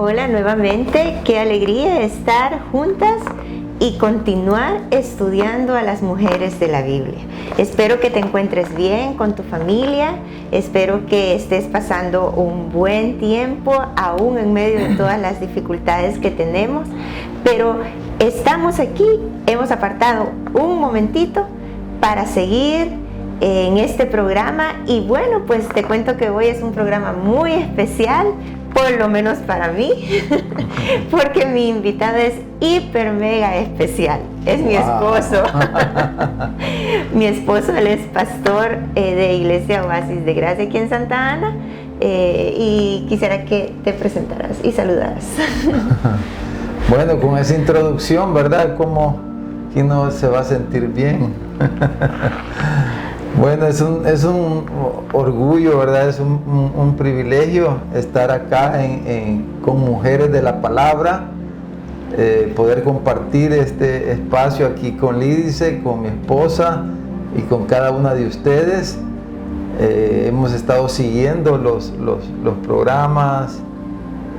Hola nuevamente, qué alegría estar juntas y continuar estudiando a las mujeres de la Biblia. Espero que te encuentres bien con tu familia, espero que estés pasando un buen tiempo aún en medio de todas las dificultades que tenemos, pero estamos aquí, hemos apartado un momentito para seguir en este programa y bueno, pues te cuento que hoy es un programa muy especial, por lo menos para mí, porque mi invitado es hiper mega especial, es mi esposo. Mi esposo, él es pastor de Iglesia Oasis de Gracia aquí en Santa Ana, y quisiera que te presentaras y saludaras. Bueno, con esa introducción, ¿verdad? Como que uno se va a sentir bien. Bueno, es un orgullo, ¿verdad? Es un privilegio estar acá con mujeres de la palabra, poder compartir este espacio aquí con Lídice, con mi esposa y con cada una de ustedes. Hemos estado siguiendo los programas,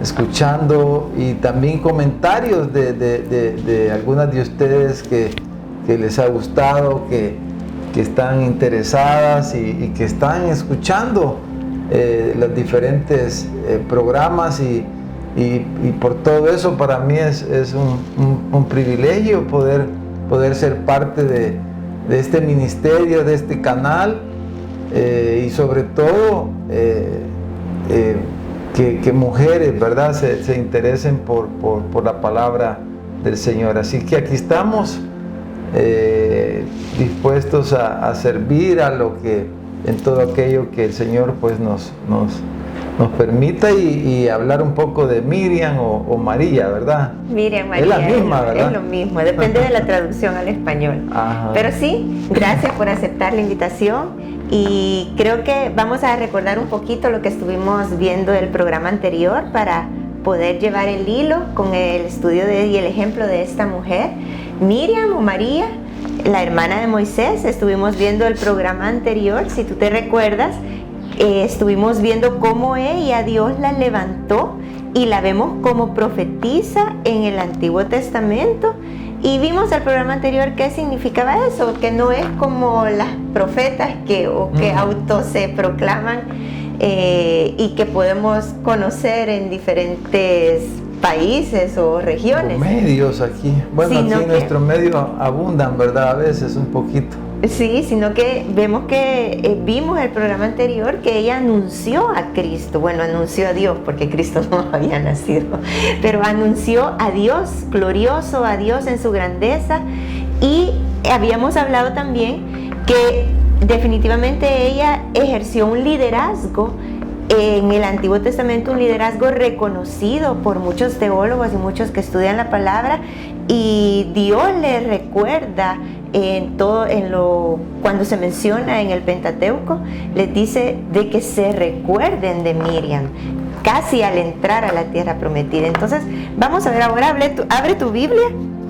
escuchando y también comentarios de algunas de ustedes que les ha gustado, que están interesadas y que están escuchando los diferentes programas y por todo eso para mí es un privilegio poder ser parte de este ministerio, de este canal, y sobre todo que mujeres, ¿verdad?, se interesen por la palabra del Señor. Así que aquí estamos dispuestos a servir en todo aquello que el Señor pues nos permita y hablar un poco de Miriam o María, ¿verdad? Miriam, María. Es la misma, ¿verdad? Es lo mismo, depende de la traducción al español. Ajá. Pero sí, gracias por aceptar la invitación y creo que vamos a recordar un poquito lo que estuvimos viendo del programa anterior para poder llevar el hilo con el estudio y el ejemplo de esta mujer. Miriam o María, la hermana de Moisés, estuvimos viendo el programa anterior, si tú te recuerdas, estuvimos viendo cómo ella, Dios la levantó y la vemos como profetiza en el Antiguo Testamento y vimos el programa anterior qué significaba eso, que no es como las profetas que auto se proclaman y que podemos conocer en diferentes países o regiones. O medios aquí. Bueno, sino aquí en nuestro medio abundan, ¿verdad? A veces un poquito. Sí, sino que vemos que vimos el programa anterior que ella anunció a Cristo. Bueno, anunció a Dios porque Cristo no había nacido, pero anunció a Dios, glorioso a Dios en su grandeza. Y habíamos hablado también que definitivamente ella ejerció un liderazgo en el Antiguo Testamento, un liderazgo reconocido por muchos teólogos y muchos que estudian la palabra, y Dios le recuerda cuando se menciona en el Pentateuco, les dice de que se recuerden de Miriam casi al entrar a la tierra prometida. Entonces vamos a ver ahora, abre tu Biblia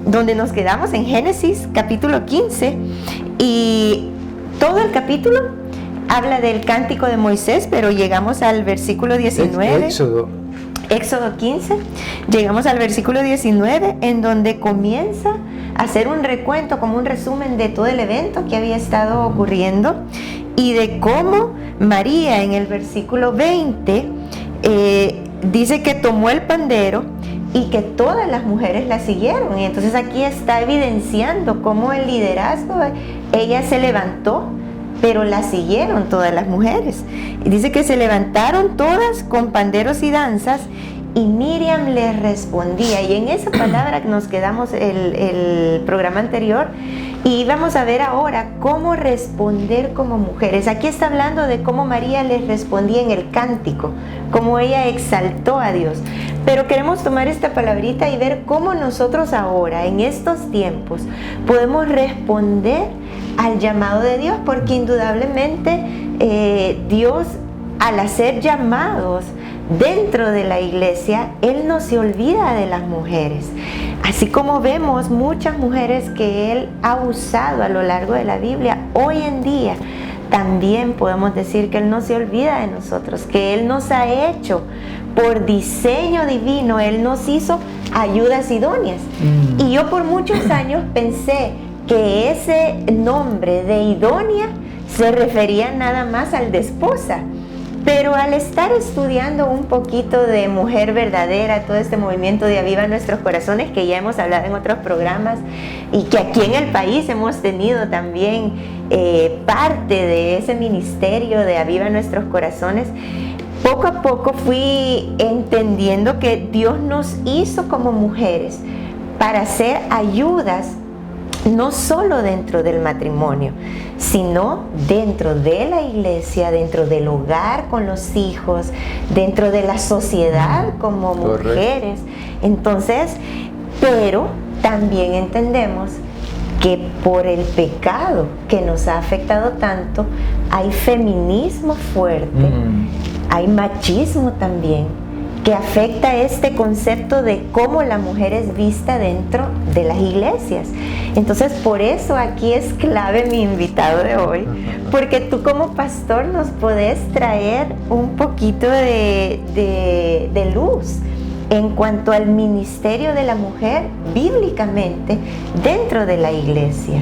donde nos quedamos en Génesis capítulo 15 y todo el capítulo habla del cántico de Moisés, pero llegamos al versículo 19. Éxodo 15, llegamos al versículo 19, en donde comienza a hacer un recuento, como un resumen de todo el evento que había estado ocurriendo y de cómo María en el versículo 20 dice que tomó el pandero y que todas las mujeres la siguieron. Y entonces aquí está evidenciando cómo el liderazgo, ella se levantó, pero la siguieron todas las mujeres. Y dice que se levantaron todas con panderos y danzas y Miriam les respondía. Y en esa palabra nos quedamos el programa anterior y vamos a ver ahora cómo responder como mujeres. Aquí está hablando de cómo María les respondía en el cántico, cómo ella exaltó a Dios. Pero queremos tomar esta palabrita y ver cómo nosotros ahora, en estos tiempos, podemos responder al llamado de Dios, porque indudablemente Dios, al hacer llamados dentro de la iglesia, Él no se olvida de las mujeres. Así como vemos muchas mujeres que Él ha usado a lo largo de la Biblia, hoy en día también podemos decir que Él no se olvida de nosotros, que Él nos ha hecho por diseño divino, Él nos hizo ayudas idóneas. Y yo por muchos años pensé que ese nombre de idónea se refería nada más al de esposa. Pero al estar estudiando un poquito de Mujer Verdadera, todo este movimiento de Aviva Nuestros Corazones, que ya hemos hablado en otros programas y que aquí en el país hemos tenido también parte de ese ministerio de Aviva Nuestros Corazones, poco a poco fui entendiendo que Dios nos hizo como mujeres para ser ayudas, no solo dentro del matrimonio, sino dentro de la iglesia, dentro del hogar con los hijos, dentro de la sociedad como mujeres. Entonces, pero también entendemos que por el pecado que nos ha afectado tanto, hay feminismo fuerte, hay machismo también, que afecta este concepto de cómo la mujer es vista dentro de las iglesias. Entonces, por eso aquí es clave mi invitado de hoy, porque tú como pastor nos podés traer un poquito de luz en cuanto al ministerio de la mujer bíblicamente dentro de la iglesia.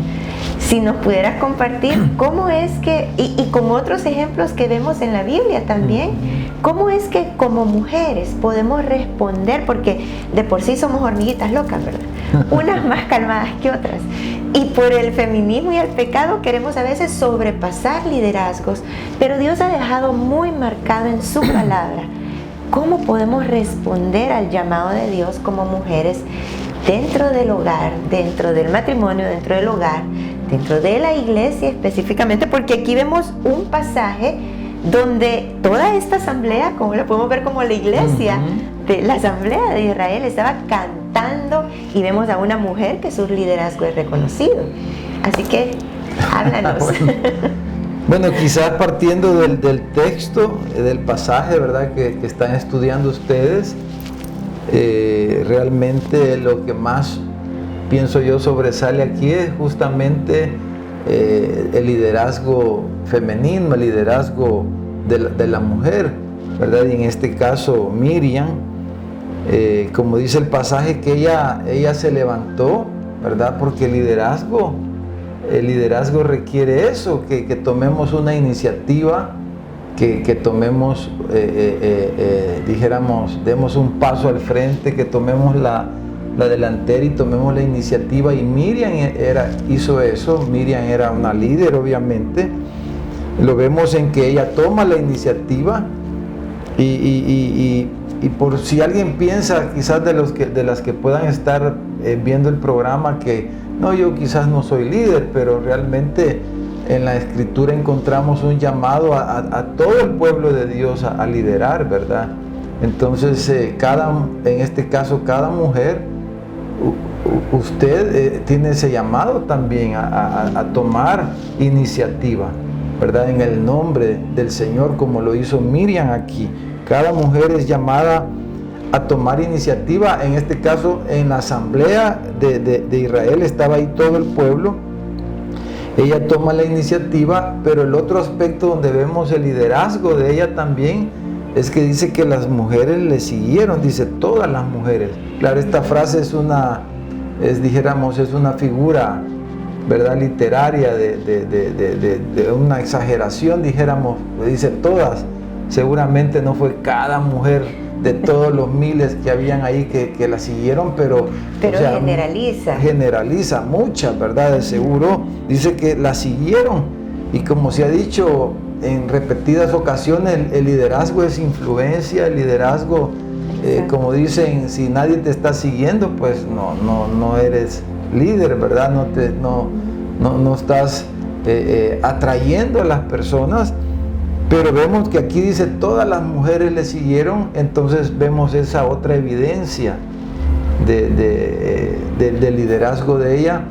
Si nos pudieras compartir cómo es que, y con otros ejemplos que vemos en la Biblia también, cómo es que como mujeres podemos responder, porque de por sí somos hormiguitas locas, ¿verdad? Unas más calmadas que otras. Y por el feminismo y el pecado queremos a veces sobrepasar liderazgos, pero Dios ha dejado muy marcado en su palabra cómo podemos responder al llamado de Dios como mujeres dentro del hogar, dentro del matrimonio, dentro del hogar, dentro de la iglesia específicamente, porque aquí vemos un pasaje donde toda esta asamblea, como lo podemos ver como la iglesia, de la asamblea de Israel estaba cantando y vemos a una mujer que su liderazgo es reconocido. Así que, háblanos. Bueno, quizás partiendo del texto, del pasaje, ¿verdad?, que están estudiando ustedes, realmente lo que más pienso yo sobresale aquí es justamente el liderazgo femenino, el liderazgo de la mujer, ¿verdad? Y en este caso Miriam, como dice el pasaje, que ella se levantó, ¿verdad? Porque el liderazgo requiere eso, que tomemos una iniciativa, que tomemos, dijéramos, demos un paso al frente, que tomemos la delantera y tomemos la iniciativa. Y Miriam hizo eso. Miriam era una líder, obviamente. Lo vemos en que ella toma la iniciativa y por si alguien piensa, quizás de las que puedan estar viendo el programa, que no, yo quizás no soy líder, pero realmente en la Escritura encontramos un llamado a todo el pueblo de Dios a liderar, ¿verdad? Entonces, en este caso, cada mujer, usted tiene ese llamado también a tomar iniciativa, ¿verdad? En el nombre del Señor, como lo hizo Miriam aquí. Cada mujer es llamada a tomar iniciativa. En este caso, en la asamblea de Israel estaba ahí todo el pueblo. Ella toma la iniciativa, pero el otro aspecto donde vemos el liderazgo de ella también es que dice que las mujeres le siguieron, dice todas las mujeres. Claro, esta frase es una figura, ¿verdad?, literaria de una exageración, dijéramos, dice todas. Seguramente no fue cada mujer de todos los miles que habían ahí que la siguieron, pero o sea, generaliza muchas, ¿verdad? De seguro dice que la siguieron. Y como se ha dicho en repetidas ocasiones, el liderazgo es influencia. El liderazgo, como dicen, si nadie te está siguiendo, pues no eres líder, ¿verdad? No estás atrayendo a las personas. Pero vemos que aquí dice todas las mujeres le siguieron. Entonces vemos esa otra evidencia del liderazgo de ella.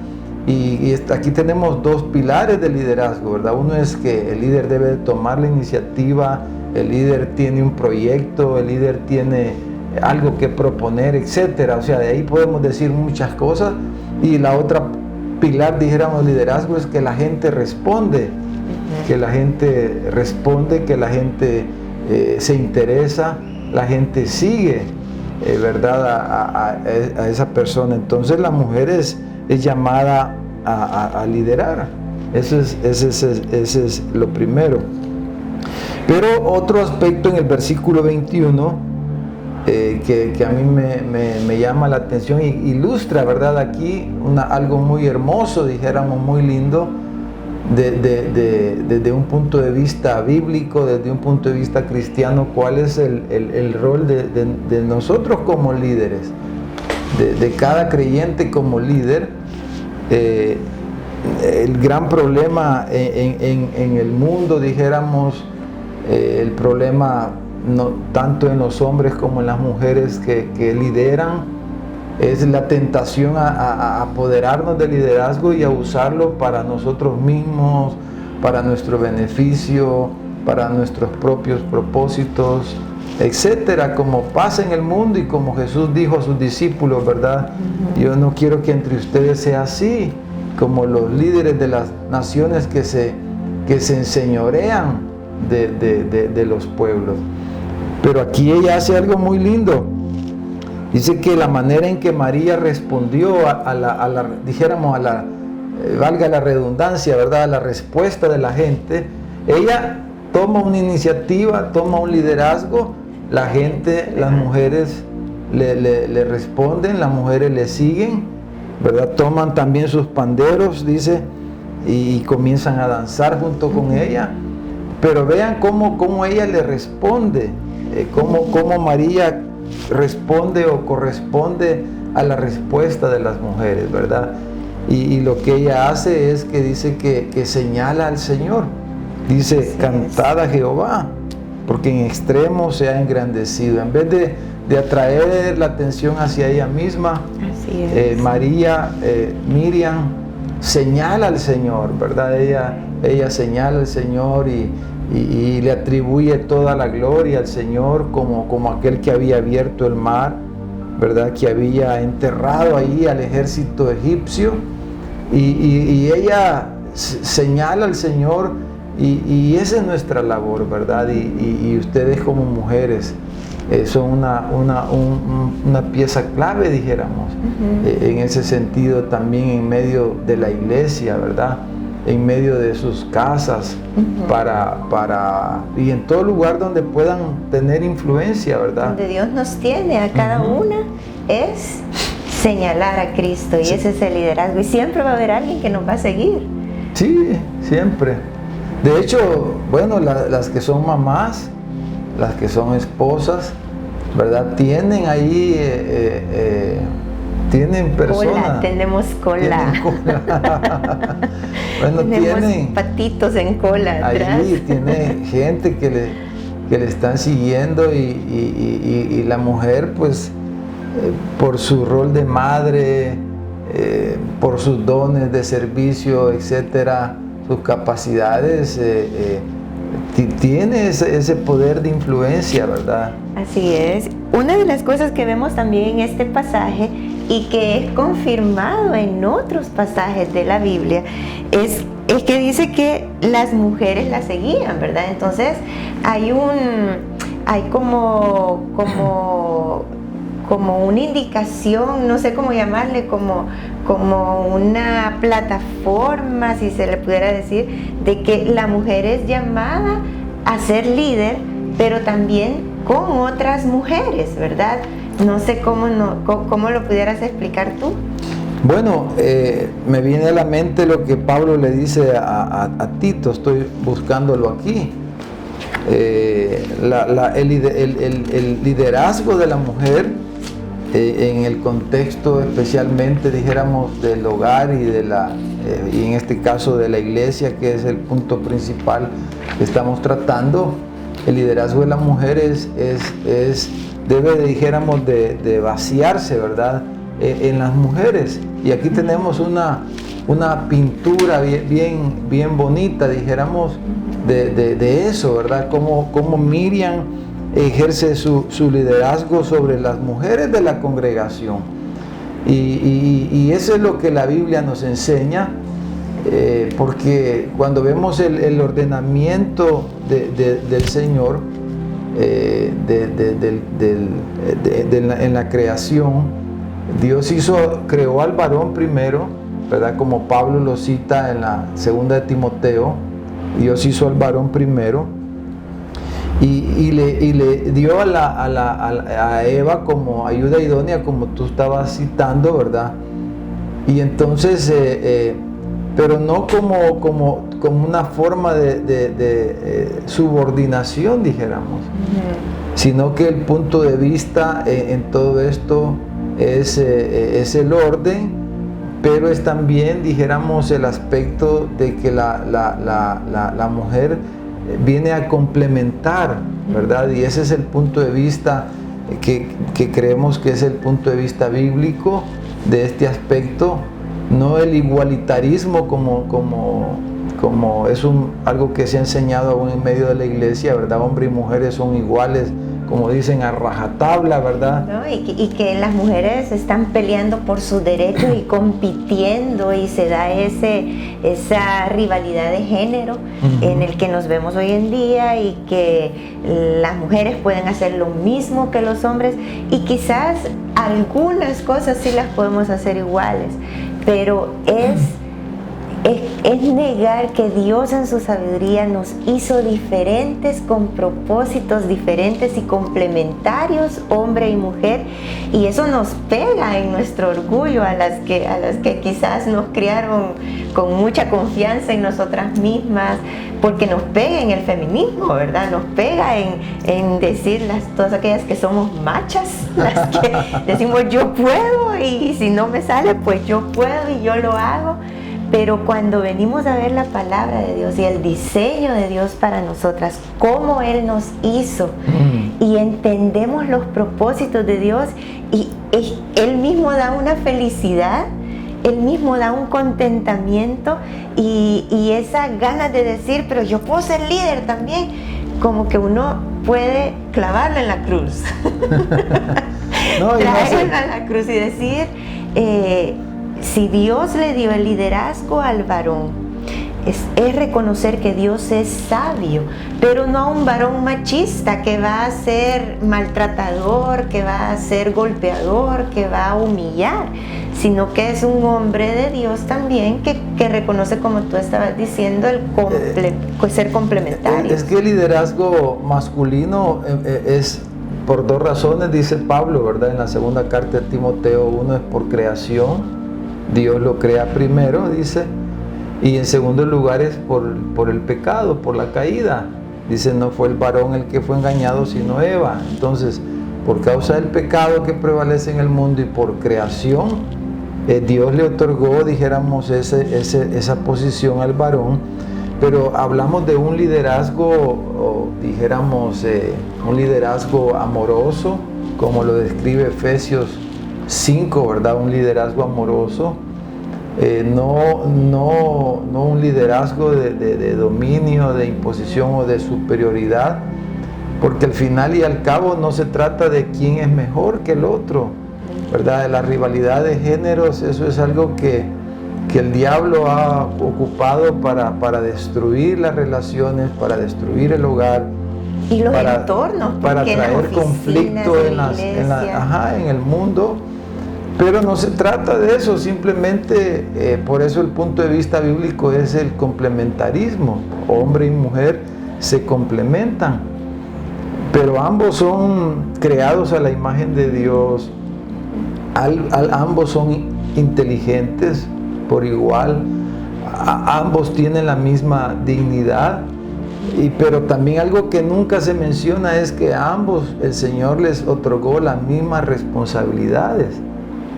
Y aquí tenemos dos pilares del liderazgo, ¿verdad? Uno es que el líder debe tomar la iniciativa, el líder tiene un proyecto, el líder tiene algo que proponer, etcétera. O sea, de ahí podemos decir muchas cosas. Y la otra pilar, dijéramos, liderazgo es que la gente responde, que la gente se interesa, la gente sigue, ¿verdad? A esa persona. Entonces la mujer es llamada a liderar. Ese es lo primero. Pero otro aspecto en el versículo 21 que a mí me llama la atención, ilustra, ¿verdad? Aquí algo muy hermoso, dijéramos muy lindo, desde un punto de vista bíblico, desde un punto de vista cristiano, cuál es el rol de nosotros como líderes, de cada creyente como líder. El gran problema en el mundo, dijéramos, el problema no tanto en los hombres como en las mujeres que lideran, es la tentación a apoderarnos del liderazgo y a usarlo para nosotros mismos, para nuestro beneficio, para nuestros propios propósitos, etcétera, como pasa en el mundo y como Jesús dijo a sus discípulos, ¿verdad? Yo no quiero que entre ustedes sea así, como los líderes de las naciones que se enseñorean de los pueblos. Pero aquí ella hace algo muy lindo. Dice que la manera en que María respondió dijéramos, valga la redundancia, ¿verdad?, a la respuesta de la gente, ella toma una iniciativa, toma un liderazgo, la gente, las mujeres le responden, las mujeres le siguen, ¿verdad? Toman también sus panderos, dice, y comienzan a danzar junto con ella. Pero vean cómo ella le responde, cómo María responde o corresponde a la respuesta de las mujeres, ¿verdad? Y lo que ella hace es que dice que señala al Señor. Dice, cantad a Jehová, porque en extremo se ha engrandecido. En vez de atraer la atención hacia ella misma, Miriam señala al Señor, ¿verdad? Ella señala al Señor y le atribuye toda la gloria al Señor como aquel que había abierto el mar, ¿verdad? Que había enterrado ahí al ejército egipcio, y ella señala al Señor, y esa es nuestra labor, ¿verdad? Y ustedes como mujeres son una pieza clave, dijéramos, en ese sentido también en medio de la iglesia, ¿verdad? En medio de sus casas, y en todo lugar donde puedan tener influencia, ¿verdad? Donde Dios nos tiene a cada una es señalar a Cristo, y ese es el liderazgo, y siempre va a haber alguien que nos va a seguir. Sí, siempre. De hecho, bueno, las que son mamás, las que son esposas, ¿verdad? Tienen ahí, tienen personas. Tenemos cola. Bueno, tienen patitos en cola atrás. Ahí tiene gente que le están siguiendo, y la mujer, pues, por su rol de madre, por sus dones de servicio, etcétera, sus capacidades, tiene ese poder de influencia, ¿verdad? Así es. Una de las cosas que vemos también en este pasaje, y que es confirmado en otros pasajes de la Biblia, es que dice que las mujeres la seguían, ¿verdad? Entonces hay como una indicación, no sé cómo llamarle, como una plataforma, si se le pudiera decir, de que la mujer es llamada a ser líder, pero también con otras mujeres, ¿verdad? No sé cómo lo pudieras explicar tú. Bueno, me viene a la mente lo que Pablo le dice a Tito, estoy buscándolo aquí. El liderazgo de la mujer, en el contexto especialmente, dijéramos, del hogar y en este caso de la iglesia, que es el punto principal que estamos tratando, el liderazgo de la mujer debe, dijéramos, de vaciarse, ¿verdad?, en las mujeres. Y aquí tenemos una pintura bien bonita, dijéramos, de eso, ¿verdad? Como Miriam ejerce su liderazgo sobre las mujeres de la congregación. Y eso es lo que la Biblia nos enseña, porque cuando vemos el ordenamiento del Señor, en la creación. Dios creó al varón primero, ¿verdad? Como Pablo lo cita en la segunda de Timoteo, Dios hizo al varón primero y le dio a Eva como ayuda idónea, como tú estabas citando, ¿verdad? Y entonces, pero no como una forma de subordinación, dijéramos, sino que el punto de vista en todo esto es el orden, pero es también, dijéramos, el aspecto de que la mujer viene a complementar, ¿verdad? Y ese es el punto de vista que creemos que es el punto de vista bíblico de este aspecto, no el igualitarismo como es algo que se ha enseñado aún en medio de la iglesia, ¿verdad? Hombres y mujeres son iguales, como dicen, a rajatabla, ¿verdad? ¿No? Y que las mujeres están peleando por sus derechos y compitiendo, y se da esa rivalidad de género en el que nos vemos hoy en día, y que las mujeres pueden hacer lo mismo que los hombres, y quizás algunas cosas sí las podemos hacer iguales, pero es negar que Dios en su sabiduría nos hizo diferentes, con propósitos diferentes y complementarios, hombre y mujer, y eso nos pega en nuestro orgullo a las que quizás nos criaron con mucha confianza en nosotras mismas, porque nos pega en el feminismo, ¿verdad? Nos pega en decir todas aquellas que somos machas, las que decimos yo puedo, y si no me sale pues yo puedo y yo lo hago. Pero cuando venimos a ver la palabra de Dios y el diseño de Dios para nosotras, cómo Él nos hizo, y entendemos los propósitos de Dios, y Él mismo da una felicidad, Él mismo da un contentamiento, y esa ganas de decir, pero yo puedo ser líder también, como que uno puede clavarlo en la cruz. Traerlo a la cruz y decir, si Dios le dio el liderazgo al varón, es reconocer que Dios es sabio, pero no a un varón machista que va a ser maltratador, que va a ser golpeador, que va a humillar, sino que es un hombre de Dios también que reconoce, como tú estabas diciendo, ser complementario. Es que el liderazgo masculino es por dos razones, dice Pablo, ¿verdad? En la segunda carta de Timoteo, uno es por creación. Dios lo crea primero, dice, y en segundo lugar es por el pecado, por la caída. Dice, no fue el varón el que fue engañado, sino Eva. Entonces, por causa del pecado que prevalece en el mundo y por creación, Dios le otorgó, dijéramos, esa posición al varón. Pero hablamos de un liderazgo, dijéramos, un liderazgo amoroso, como lo describe Efesios 5, ¿verdad? Un liderazgo amoroso, no un liderazgo de dominio, de imposición o de superioridad, porque al final y al cabo no se trata de quién es mejor que el otro, ¿verdad? La rivalidad de géneros, eso es algo que el diablo ha ocupado para destruir las relaciones, para destruir el hogar, y los entornos, para traer conflicto en el mundo. Pero no se trata de eso, simplemente por eso el punto de vista bíblico es el complementarismo. Hombre y mujer se complementan, pero ambos son creados a la imagen de Dios, ambos son inteligentes por igual, ambos tienen la misma dignidad, pero también algo que nunca se menciona es que a ambos el Señor les otorgó las mismas responsabilidades.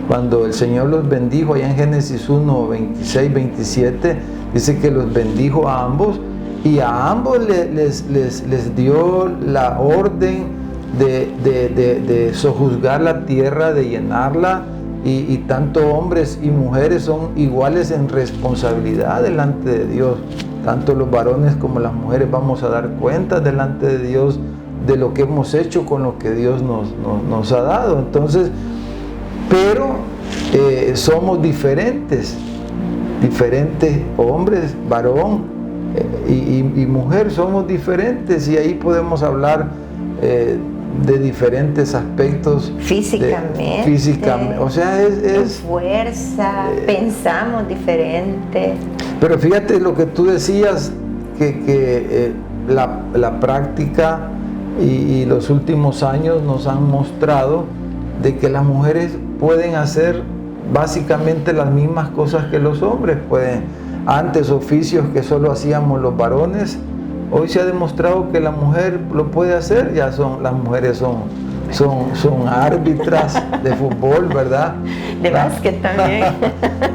Cuando el Señor los bendijo, allá en Génesis 1, 26, 27, dice que los bendijo a ambos, y a ambos les dio la orden de sojuzgar la tierra, de llenarla, y tanto hombres y mujeres son iguales en responsabilidad delante de Dios. Tanto los varones como las mujeres vamos a dar cuenta delante de Dios de lo que hemos hecho con lo que Dios nos ha dado. Entonces, pero somos diferentes hombres, varón y mujer, somos diferentes, y ahí podemos hablar de diferentes aspectos. Físicamente. O sea, es fuerza, pensamos diferente. Pero fíjate lo que tú decías, que la práctica y los últimos años nos han mostrado de que las mujeres pueden hacer básicamente las mismas cosas que los hombres pueden. Antes, oficios que solo hacíamos los varones, hoy se ha demostrado que la mujer lo puede hacer. Las mujeres son árbitras de fútbol, ¿verdad? De básquet también.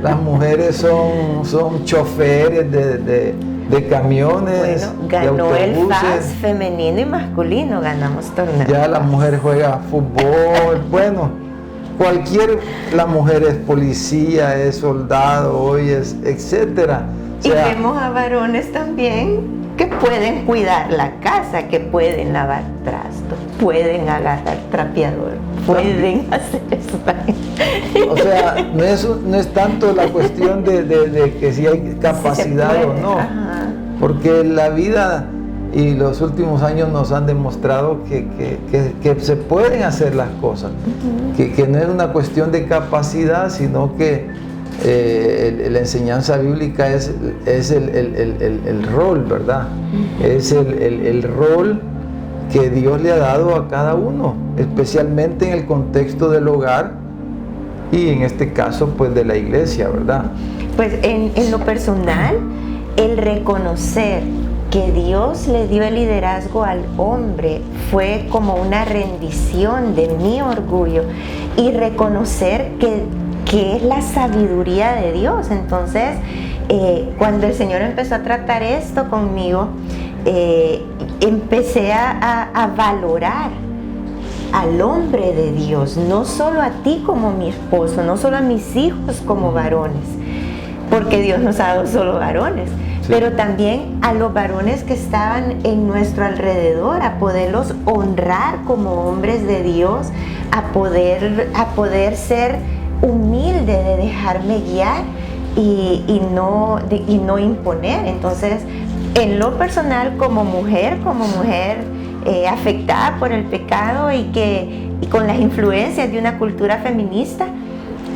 Las mujeres son choferes de camiones, bueno, ganó de el autobuses. FAS femenino y masculino, ganamos torneos. Ya la mujer juega fútbol, bueno, la mujer es policía, es soldado, hoy es etcétera. Y vemos a varones también que pueden cuidar la casa, que pueden lavar trastos, pueden agarrar trapeador, pueden hacer eso. O sea, no es tanto la cuestión de que si hay capacidad o no. Ajá. Porque la vida y los últimos años nos han demostrado que se pueden hacer las cosas, que no es una cuestión de capacidad, sino que la enseñanza bíblica es el rol, ¿verdad? Es el rol que Dios le ha dado a cada uno, especialmente en el contexto del hogar y en este caso pues de la iglesia, ¿verdad? Pues en lo personal, el reconocer que Dios le dio el liderazgo al hombre fue como una rendición de mi orgullo y reconocer que es la sabiduría de Dios. Entonces, cuando el Señor empezó a tratar esto conmigo, empecé a valorar al hombre de Dios, no solo a ti como mi esposo, no solo a mis hijos como varones, porque Dios nos ha dado solo varones, pero también a los varones que estaban en nuestro alrededor, a poderlos honrar como hombres de Dios, a poder ser humilde de dejarme guiar y no imponer. Entonces, en lo personal, como mujer afectada por el pecado y con las influencias de una cultura feminista,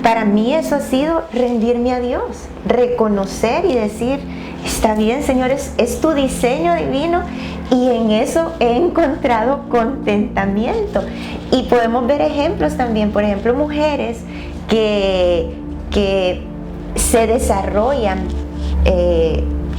para mí eso ha sido rendirme a Dios, reconocer y decir: está bien, Señor, es tu diseño divino, y en eso he encontrado contentamiento. Y podemos ver ejemplos también, por ejemplo, mujeres que se desarrollan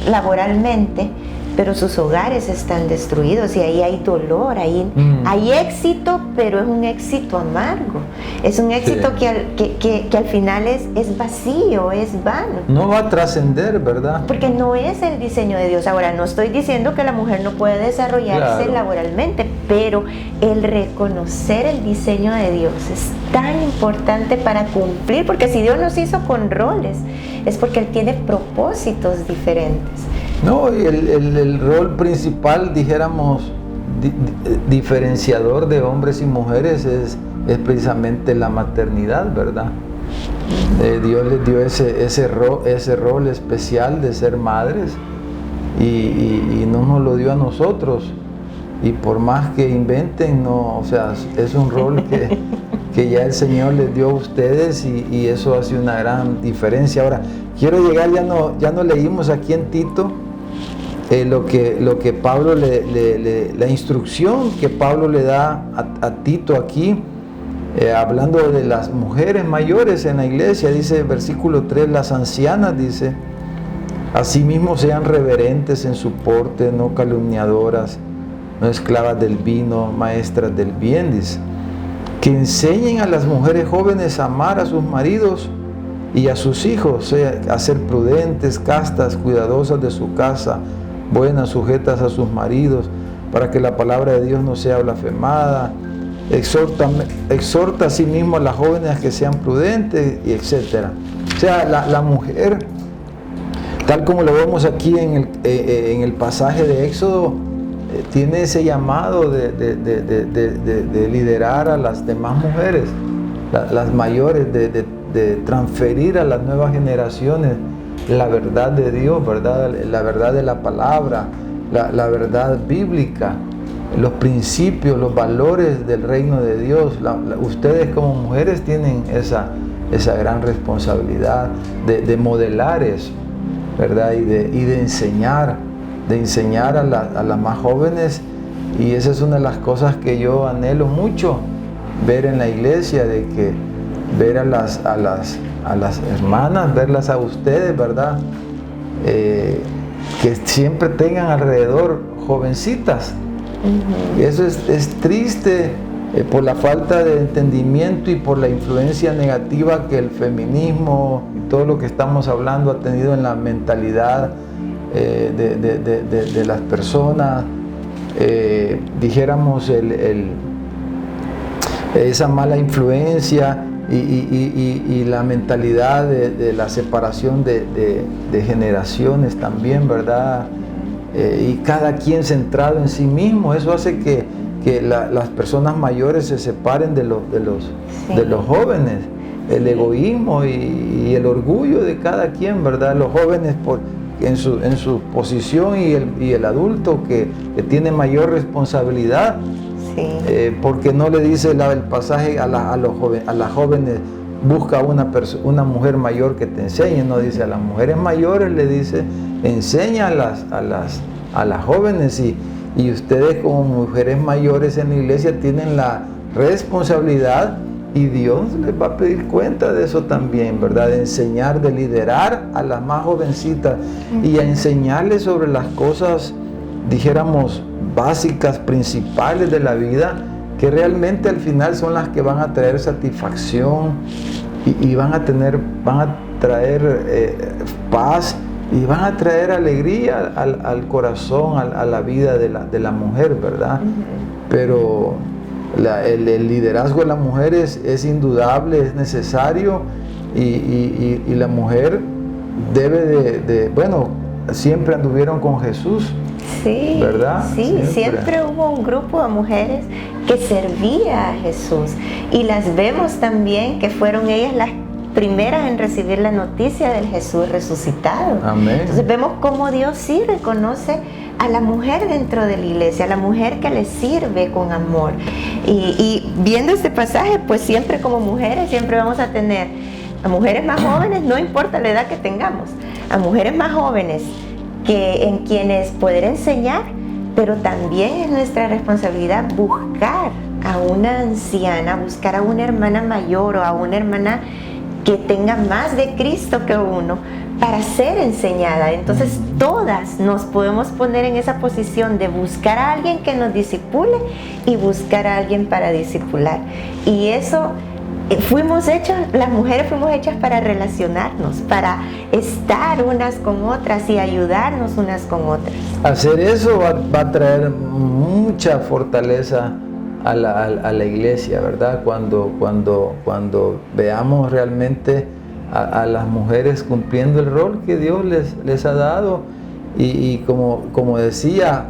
laboralmente, pero sus hogares están destruidos y ahí hay dolor, hay éxito, pero es un éxito amargo, es un éxito que al final es vacío, es vano. No va a trascender, ¿verdad? Porque no es el diseño de Dios. Ahora, no estoy diciendo que la mujer no puede desarrollarse laboralmente, pero el reconocer el diseño de Dios es tan importante para cumplir, porque si Dios nos hizo con roles, es porque Él tiene propósitos diferentes. No, y el rol principal, dijéramos, diferenciador de hombres y mujeres es precisamente la maternidad, ¿verdad? Dios les dio ese rol especial de ser madres y no nos lo dio a nosotros. Y por más que inventen, no, o sea, es un rol que ya el Señor les dio a ustedes y eso hace una gran diferencia. Ahora, quiero llegar, ya no leímos aquí en Tito lo que Pablo la instrucción que Pablo le da a Tito aquí, hablando de las mujeres mayores en la iglesia. Dice, versículo 3, las ancianas, dice: asimismo sean reverentes en su porte, no calumniadoras, no esclavas del vino, maestras del bien, dice, que enseñen a las mujeres jóvenes a amar a sus maridos y a sus hijos, a ser prudentes, castas, cuidadosas de su casa, buenas, sujetas a sus maridos, para que la palabra de Dios no sea blasfemada. Exhorta a sí mismo a las jóvenes que sean prudentes, y etc. O sea, la mujer, tal como lo vemos aquí en el pasaje de Éxodo, tiene ese llamado de liderar a las demás mujeres, las mayores, de transferir a las nuevas generaciones la verdad de Dios, ¿verdad? La verdad de la palabra, la verdad bíblica. los principios, los valores del reino de Dios. Ustedes como mujeres tienen esa gran responsabilidad de modelar eso, ¿verdad? Y de enseñar a las más jóvenes. Y esa es una de las cosas que yo anhelo mucho ver en la iglesia, de que ver a las hermanas, verlas a ustedes, ¿verdad? Que siempre tengan alrededor jovencitas. Y eso es triste por la falta de entendimiento y por la influencia negativa que el feminismo y todo lo que estamos hablando ha tenido en la mentalidad de las personas. Dijéramos esa mala influencia y la mentalidad de la separación de generaciones también, ¿verdad? Y cada quien centrado en sí mismo. Eso hace que las personas mayores se separen de los jóvenes. El egoísmo y el orgullo de cada quien, ¿verdad? Los jóvenes en su posición y el adulto que tiene mayor responsabilidad. Sí. Porque no le dice el pasaje a las jóvenes, busca una mujer mayor que te enseñe. No dice a las mujeres mayores, le dice, enseña a las jóvenes. Y ustedes como mujeres mayores en la iglesia tienen la responsabilidad, y Dios les va a pedir cuenta de eso también, ¿verdad? De enseñar, de liderar a las más jovencitas y a enseñarles sobre las cosas, dijéramos, básicas, principales de la vida, que realmente al final son las que van a traer satisfacción y van a traer paz y van a traer alegría al corazón, a la vida de la mujer, ¿verdad? Pero el liderazgo de la mujer es indudable, es necesario, y la mujer debe bueno, siempre anduvieron con Jesús. Sí, ¿verdad? Sí, siempre hubo un grupo de mujeres que servía a Jesús, y las vemos también que fueron ellas las primeras en recibir la noticia del Jesús resucitado. Amén. Entonces vemos cómo Dios sí reconoce a la mujer dentro de la iglesia, a la mujer que le sirve con amor. Y viendo este pasaje, pues siempre como mujeres, siempre vamos a tener a mujeres más jóvenes, no importa la edad que tengamos, a mujeres más jóvenes en quienes poder enseñar, pero también es nuestra responsabilidad buscar a una anciana, buscar a una hermana mayor o a una hermana que tenga más de Cristo que uno para ser enseñada. Entonces todas nos podemos poner en esa posición de buscar a alguien que nos discipule y buscar a alguien para discipular. Y eso las mujeres fuimos hechas para relacionarnos, para estar unas con otras y ayudarnos unas con otras. Hacer eso va a traer mucha fortaleza a la iglesia, ¿verdad? Cuando veamos realmente a las mujeres cumpliendo el rol que Dios les ha dado, y como decía,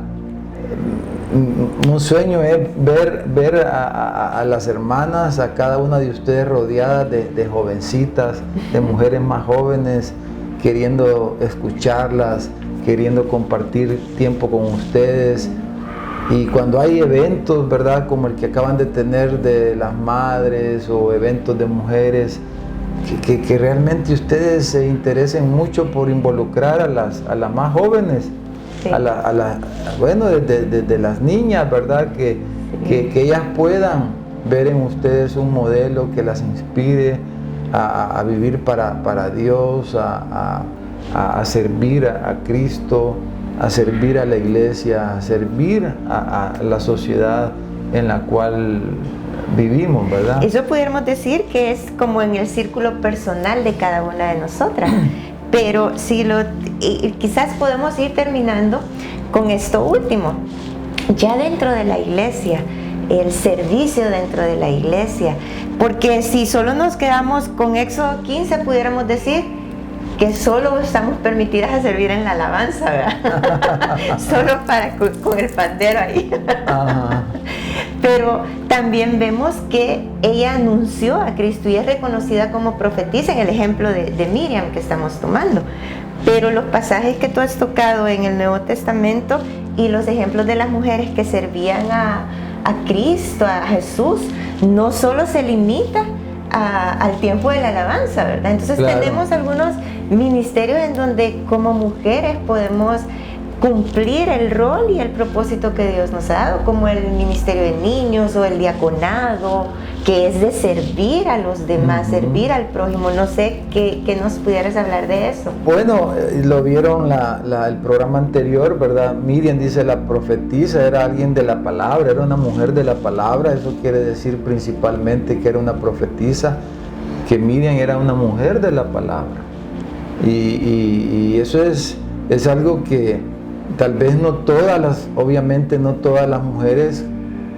un sueño es ver a las hermanas, a cada una de ustedes rodeadas de jovencitas, de mujeres más jóvenes, queriendo escucharlas, queriendo compartir tiempo con ustedes. Y cuando hay eventos, ¿verdad?, como el que acaban de tener de las madres, o eventos de mujeres, que realmente ustedes se interesen mucho por involucrar a las más jóvenes, sí. Bueno, de las niñas, ¿verdad?, que ellas puedan ver en ustedes un modelo que las inspire a vivir para Dios, a servir a Cristo, a servir a la iglesia, a servir a la sociedad en la cual vivimos, ¿verdad? Eso pudiéramos decir que es como en el círculo personal de cada una de nosotras. Pero quizás podemos ir terminando con esto último. Ya dentro de la iglesia, el servicio dentro de la iglesia, porque si solo nos quedamos con Éxodo 15, pudiéramos decir que solo estamos permitidas a servir en la alabanza, ¿verdad? Solo con el pandero ahí. Ajá. Pero también vemos que ella anunció a Cristo y es reconocida como profetisa en el ejemplo de Miriam que estamos tomando. pero los pasajes que tú has tocado en el Nuevo Testamento y los ejemplos de las mujeres que servían a Cristo, a Jesús, no solo se limita al tiempo de la alabanza, ¿verdad? Entonces claro, tenemos algunos ministerios en donde como mujeres podemos cumplir el rol y el propósito que Dios nos ha dado, como el ministerio de niños o el diaconado, que es de servir a los demás, servir al prójimo. No sé qué nos pudieras hablar de eso. Bueno, lo vieron el programa anterior, ¿verdad? Miriam dice la profetisa, era alguien de la palabra, era una mujer de la palabra. Eso quiere decir principalmente que era una profetisa, que Miriam era una mujer de la palabra. Y eso es algo que tal vez obviamente no todas las mujeres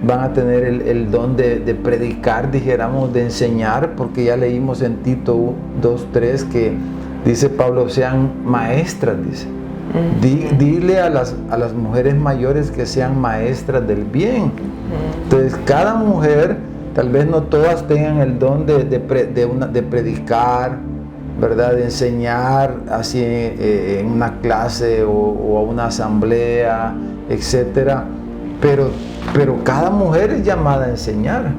van a tener el don de predicar, dijéramos, de enseñar, porque ya leímos en Tito 2:3 que dice Pablo, sean maestras, dice. Dile a las mujeres mayores que sean maestras del bien. Entonces, cada mujer, tal vez no todas tengan el don de predicar, ¿verdad? De enseñar así en una clase o a una asamblea, etcétera, pero cada mujer es llamada a enseñar,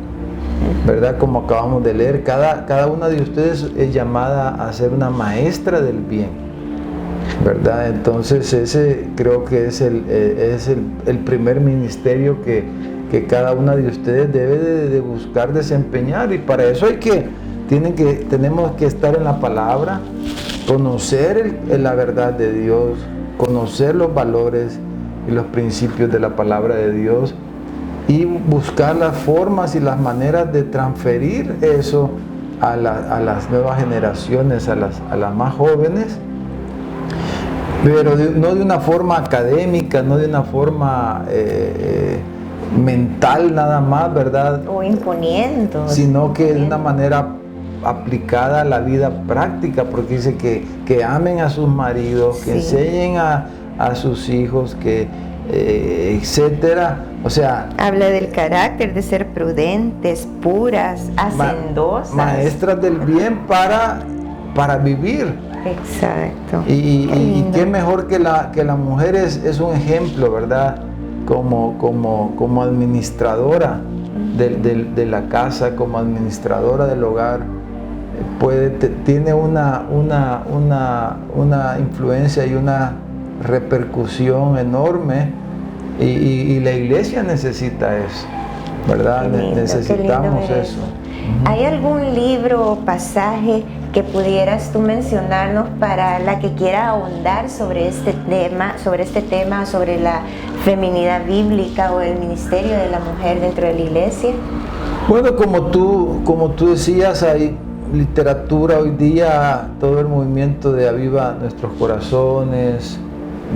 ¿verdad? Como acabamos de leer, cada una de ustedes es llamada a ser una maestra del bien, ¿verdad? Entonces ese creo que es el primer ministerio que cada una de ustedes debe de buscar desempeñar, y para eso tenemos que estar en la palabra, conocer la verdad de Dios, conocer los valores y los principios de la palabra de Dios, y buscar las formas y las maneras de transferir eso a las nuevas generaciones, a las más jóvenes, pero no de una forma académica, no de una forma mental nada más, ¿verdad? O imponiendo. Sino que de una manera aplicada a la vida práctica, porque dice que amen a sus maridos, que enseñen a sus hijos, etcétera. O sea, habla del carácter, de ser prudentes, puras, hacendosas, maestras del bien para vivir. Exacto. Y qué mejor que la mujer es un ejemplo, ¿verdad? Como administradora de la casa, como administradora del hogar, tiene una influencia y una repercusión enorme, y la iglesia necesita eso, ¿verdad? Necesitamos eso. ¿Hay algún libro o pasaje que pudieras tú mencionarnos para la que quiera ahondar sobre este tema, sobre la feminidad bíblica o el ministerio de la mujer dentro de la iglesia? Bueno, como tú decías, hay literatura hoy día, todo el movimiento de Aviva Nuestros Corazones,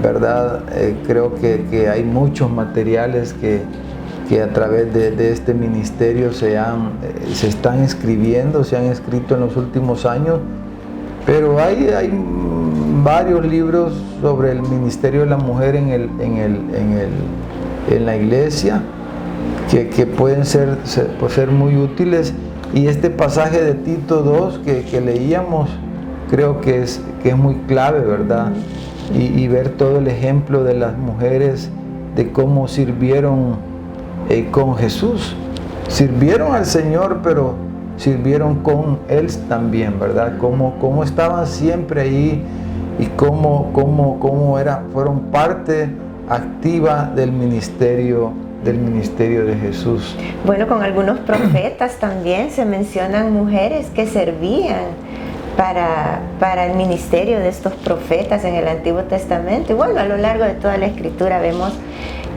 ¿verdad? Creo que hay muchos materiales que a través de este ministerio se están escribiendo, se han escrito en los últimos años, pero hay varios libros sobre el ministerio de la mujer en la iglesia que pueden ser muy útiles, y este pasaje de Tito 2 que leíamos creo que es muy clave, ¿verdad? Y ver todo el ejemplo de las mujeres, de cómo sirvieron con Jesús. Sirvieron al Señor, pero sirvieron con Él también, ¿verdad? Cómo estaban siempre ahí, y cómo fueron parte activa del ministerio de Jesús. Bueno, con algunos profetas también se mencionan mujeres que servían para el ministerio de estos profetas en el Antiguo Testamento. Y bueno, a lo largo de toda la Escritura vemos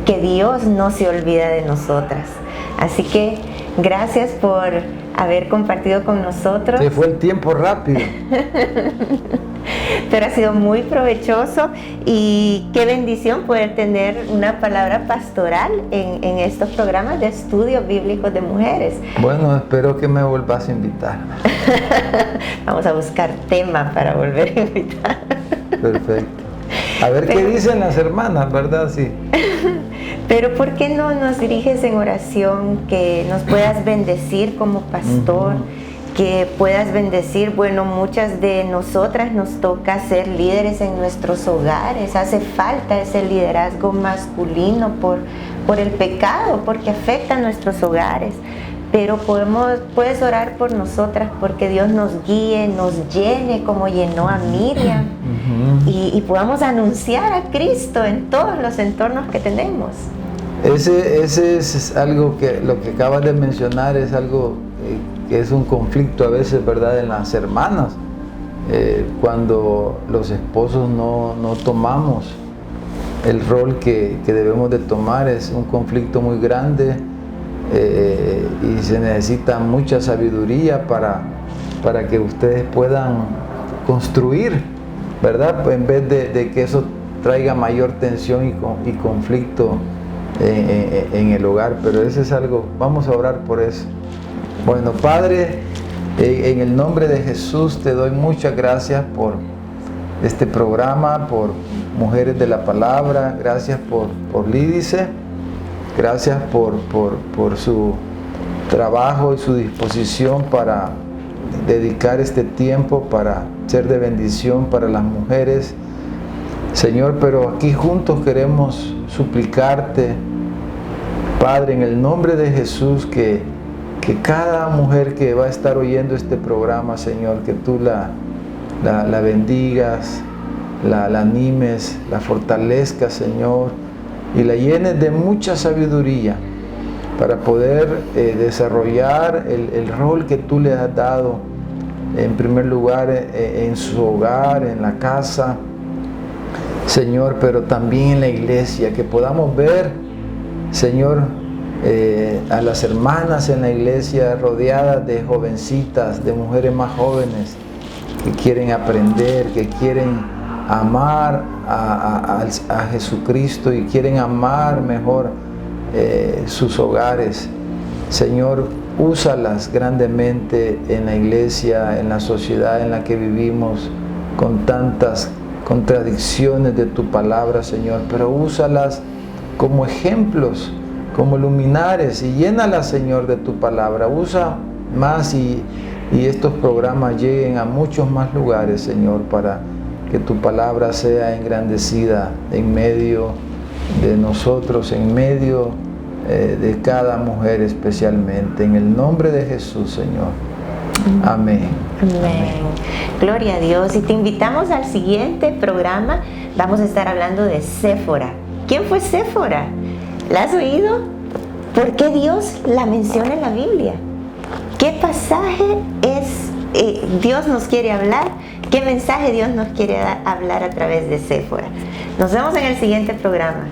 que Dios no se olvida de nosotras. Así que gracias por haber compartido con nosotros. Se fue el tiempo rápido. Pero ha sido muy provechoso, y qué bendición poder tener una palabra pastoral en estos programas de estudios bíblicos de mujeres. Bueno, espero que me vuelvas a invitar. Vamos a buscar tema para volver a invitar. Perfecto. A ver qué dicen las hermanas, ¿verdad? Sí. Pero ¿por qué no nos diriges en oración, que nos puedas bendecir como pastor que puedas bendecir. Bueno, muchas de nosotras nos toca ser líderes en nuestros hogares. Hace falta ese liderazgo masculino por el pecado, porque afecta a nuestros hogares. Pero puedes orar por nosotras, porque Dios nos guíe, nos llene como llenó a Miriam, y podamos anunciar a Cristo en todos los entornos que tenemos. Ese es algo que lo que acabas de mencionar es algo que es un conflicto a veces, ¿verdad?, en las hermanas, cuando los esposos no tomamos el rol que debemos de tomar. Es un conflicto muy grande, y se necesita mucha sabiduría para que ustedes puedan construir, ¿verdad?, en vez de que eso traiga mayor tensión y conflicto en el hogar. Pero eso es algo, vamos a orar por eso. Bueno, Padre, en el nombre de Jesús te doy muchas gracias por este programa, por Mujeres de la Palabra. Gracias por Lídice, gracias por su trabajo y su disposición para dedicar este tiempo para ser de bendición para las mujeres, Señor. Pero aquí juntos queremos suplicarte, Padre, en el nombre de Jesús, que cada mujer que va a estar oyendo este programa, Señor, que tú la bendigas, la animes, la fortalezcas, Señor, y la llenes de mucha sabiduría para poder desarrollar el rol que tú le has dado, en primer lugar en su hogar, en la casa, Señor, pero también en la iglesia. Que podamos ver, Señor, a las hermanas en la iglesia rodeadas de jovencitas, de mujeres más jóvenes que quieren aprender, que quieren amar a Jesucristo y quieren amar mejor sus hogares. Señor, úsalas grandemente en la iglesia, en la sociedad en la que vivimos, con tantas contradicciones de tu palabra, Señor, pero úsalas como ejemplos, como luminares, y llénalas, Señor, de tu palabra. Usa más y estos programas lleguen a muchos más lugares, Señor, para que tu palabra sea engrandecida en medio de nosotros, en medio de cada mujer especialmente. En el nombre de Jesús, Señor. Amén. Amén. Gloria a Dios. Y te invitamos al siguiente programa. Vamos a estar hablando de Séfora. ¿Quién fue Séfora? ¿La has oído? ¿Por qué Dios la menciona en la Biblia? ¿Qué pasaje Dios nos quiere hablar? ¿Qué mensaje Dios nos quiere hablar a través de Séfora? Nos vemos en el siguiente programa.